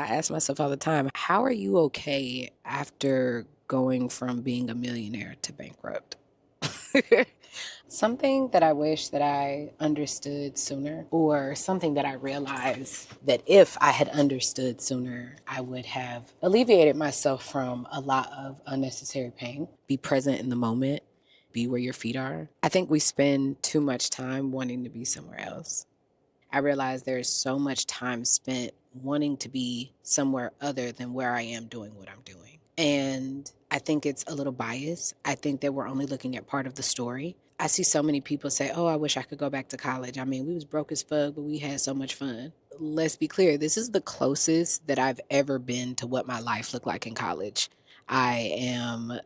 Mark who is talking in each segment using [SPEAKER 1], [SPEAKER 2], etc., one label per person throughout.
[SPEAKER 1] I ask myself all the time, how are you okay after going from being a millionaire to bankrupt? Something that I wish that I understood sooner, or something that I realized that if I had understood sooner, I would have alleviated myself from a lot of unnecessary pain. Be present in the moment, be where your feet are. I think we spend too much time wanting to be somewhere else. I realize there's so much time spent wanting to be somewhere other than where I am doing what I'm doing. And I think it's a little biased. I think that we're only looking at part of the story. I see so many people say, "Oh, I wish I could go back to college. I mean, we was broke as fuck, but we had so much fun." Let's be clear, this is the closest that I've ever been to what my life looked like in college. I am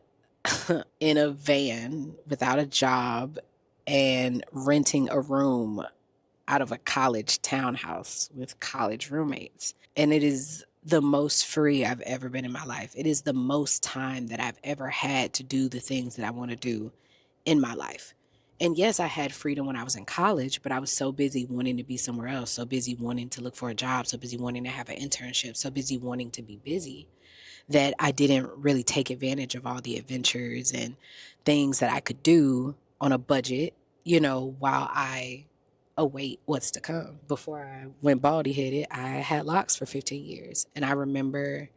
[SPEAKER 1] in a van without a job and renting a room out of a college townhouse with college roommates. And it is the most free I've ever been in my life. It is the most time that I've ever had to do the things that I want to do in my life. And yes, I had freedom when I was in college, but I was so busy wanting to be somewhere else, so busy wanting to look for a job, so busy wanting to have an internship, so busy wanting to be busy that I didn't really take advantage of all the adventures and things that I could do on a budget, while I await what's to come. Before I went baldy headed, I had locks for 15 years. And I remember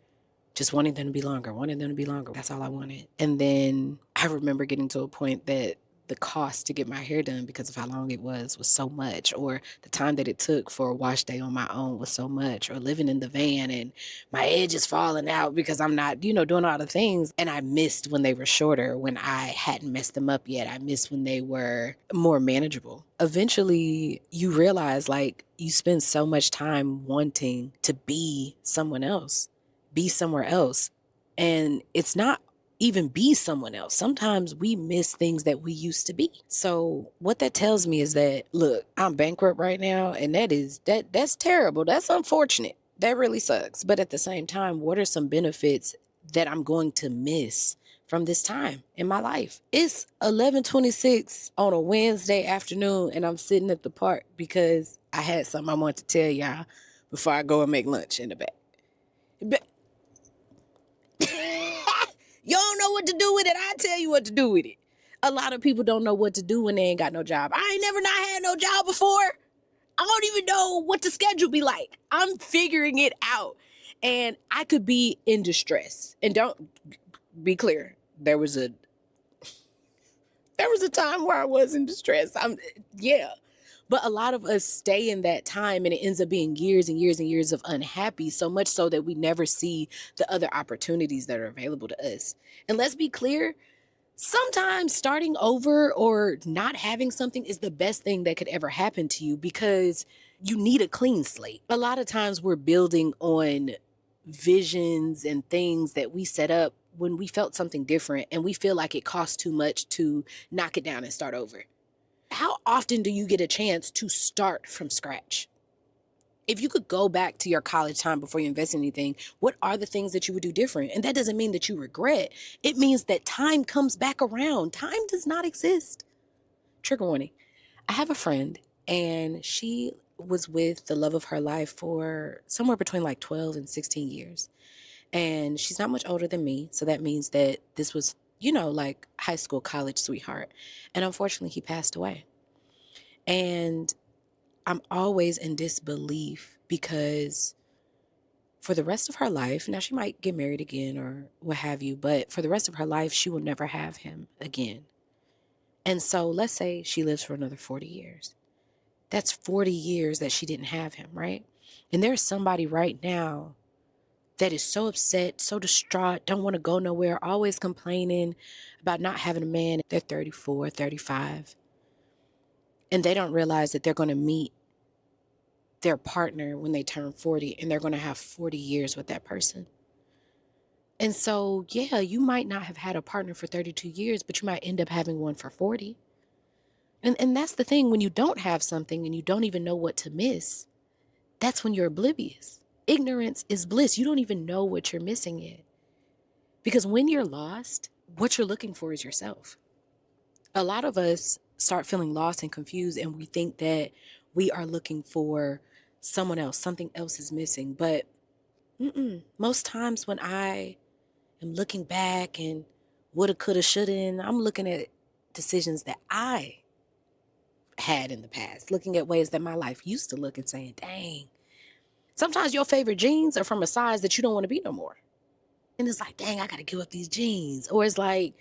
[SPEAKER 1] just wanting them to be longer, wanting them to be longer. That's all I wanted. And then I remember getting to a point that the cost to get my hair done because of how long it was so much, or the time that it took for a wash day on my own was so much, or living in the van and my edge is falling out because I'm not, doing all the things. And I missed when they were shorter, when I hadn't messed them up yet. I missed when they were more manageable. Eventually, you realize like you spend so much time wanting to be someone else, be somewhere else. And it's not even be someone else. Sometimes we miss things that we used to be. So what that tells me is that, look, I'm bankrupt right now, and that's terrible. That's unfortunate. That really sucks. But at the same time, what are some benefits that I'm going to miss from this time in my life? It's 11:26 on a Wednesday afternoon, and I'm sitting at the park because I had something I want to tell y'all before I go and make lunch in the back. But you don't know what to do with it. I tell you what to do with it. A lot of people don't know what to do when they ain't got no job. I ain't never not had no job before. I don't even know what the schedule be like. I'm figuring it out. And I could be in distress. And don't be clear. There was a time where I was in distress. Yeah. But a lot of us stay in that time, and it ends up being years and years and years of unhappy, so much so that we never see the other opportunities that are available to us. And let's be clear, sometimes starting over or not having something is the best thing that could ever happen to you because you need a clean slate. A lot of times we're building on visions and things that we set up when we felt something different and we feel like it costs too much to knock it down and start over. How often do you get a chance to start from scratch? If you could go back to your college time before you invest in anything, what are the things that you would do different? And that doesn't mean that you regret. It means that time comes back around. Time does not exist. Trigger warning. I have a friend, and she was with the love of her life for somewhere between like 12 and 16 years. And she's not much older than me. So that means that this was, like high school, college sweetheart. And unfortunately, he passed away. And I'm always in disbelief because for the rest of her life, now she might get married again or what have you, but for the rest of her life, she will never have him again. And so let's say she lives for another 40 years. That's 40 years that she didn't have him, right? And there's somebody right now that is so upset, so distraught, don't want to go nowhere, always complaining about not having a man. They're 34, 35, and they don't realize that they're going to meet their partner when they turn 40, and they're going to have 40 years with that person. And so, yeah, you might not have had a partner for 32 years, but you might end up having one for 40. And that's the thing, when you don't have something and you don't even know what to miss, that's when you're oblivious. Ignorance is bliss. You don't even know what you're missing yet. Because when you're lost, what you're looking for is yourself. A lot of us start feeling lost and confused, and we think that we are looking for someone else, something else is missing. But Most times when I am looking back and woulda, coulda, shoulda, and I'm looking at decisions that I had in the past, looking at ways that my life used to look and saying, dang, sometimes your favorite jeans are from a size that you don't want to be no more. And it's like, dang, I got to give up these jeans. Or it's like,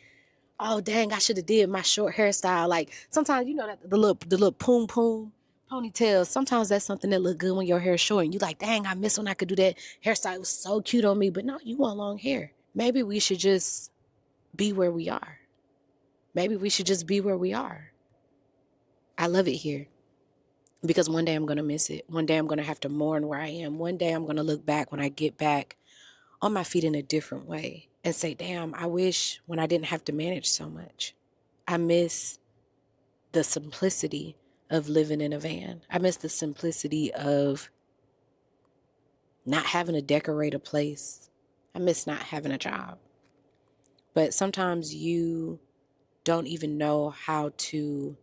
[SPEAKER 1] oh, dang, I should have did my short hairstyle. Like sometimes, that the little poom poom ponytails, sometimes that's something that look good when your hair is short. And you like, dang, I miss when I could do that hairstyle. It was so cute on me. But no, you want long hair. Maybe we should just be where we are. Maybe we should just be where we are. I love it here because one day I'm going to miss it. One day I'm going to have to mourn where I am. One day I'm going to look back when I get back on my feet in a different way and say, damn, I wish when I didn't have to manage so much. I miss the simplicity of living in a van. I miss the simplicity of not having to decorate a place. I miss not having a job. But sometimes you don't even know how to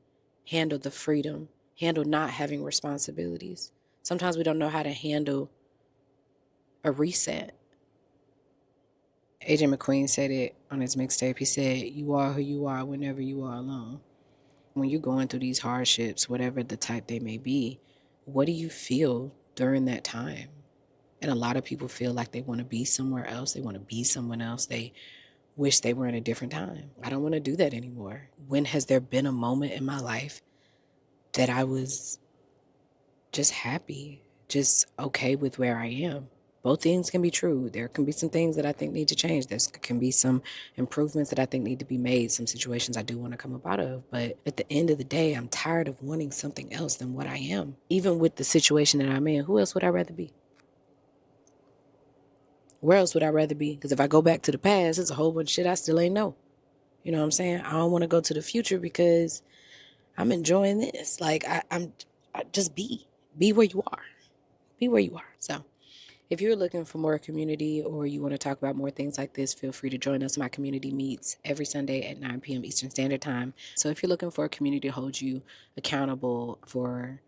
[SPEAKER 1] handle the freedom, handle not having responsibilities. Sometimes we don't know how to handle a reset. AJ McQueen said it on his mixtape. He said, you are who you are whenever you are alone. When you're going through these hardships, whatever the type they may be, what do you feel during that time? And a lot of people feel like they want to be somewhere else. They want to be someone else. They wish they were in a different time. I don't want to do that anymore. When has there been a moment in my life that I was just happy, just okay with where I am? Both things can be true. There can be some things that I think need to change. There can be some improvements that I think need to be made, some situations I do want to come up out of. But at the end of the day, I'm tired of wanting something else than what I am. Even with the situation that I'm in, who else would I rather be? Where else would I rather be? Because if I go back to the past, it's a whole bunch of shit I still ain't know. You know what I'm saying? I don't want to go to the future because I'm enjoying this. Like I just be where you are. Be where you are. So if you're looking for more community or you want to talk about more things like this, feel free to join us. My community meets every Sunday at 9 p.m. Eastern Standard Time. So if you're looking for a community to hold you accountable for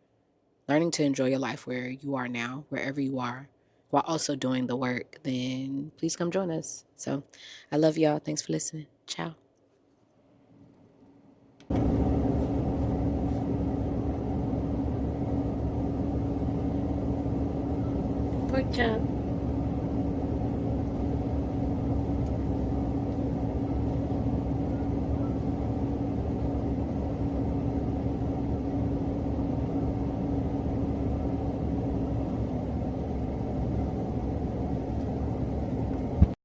[SPEAKER 1] learning to enjoy your life where you are now, wherever you are, while also doing the work, then please come join us. So I love y'all. Thanks for listening. Ciao. Pork chop.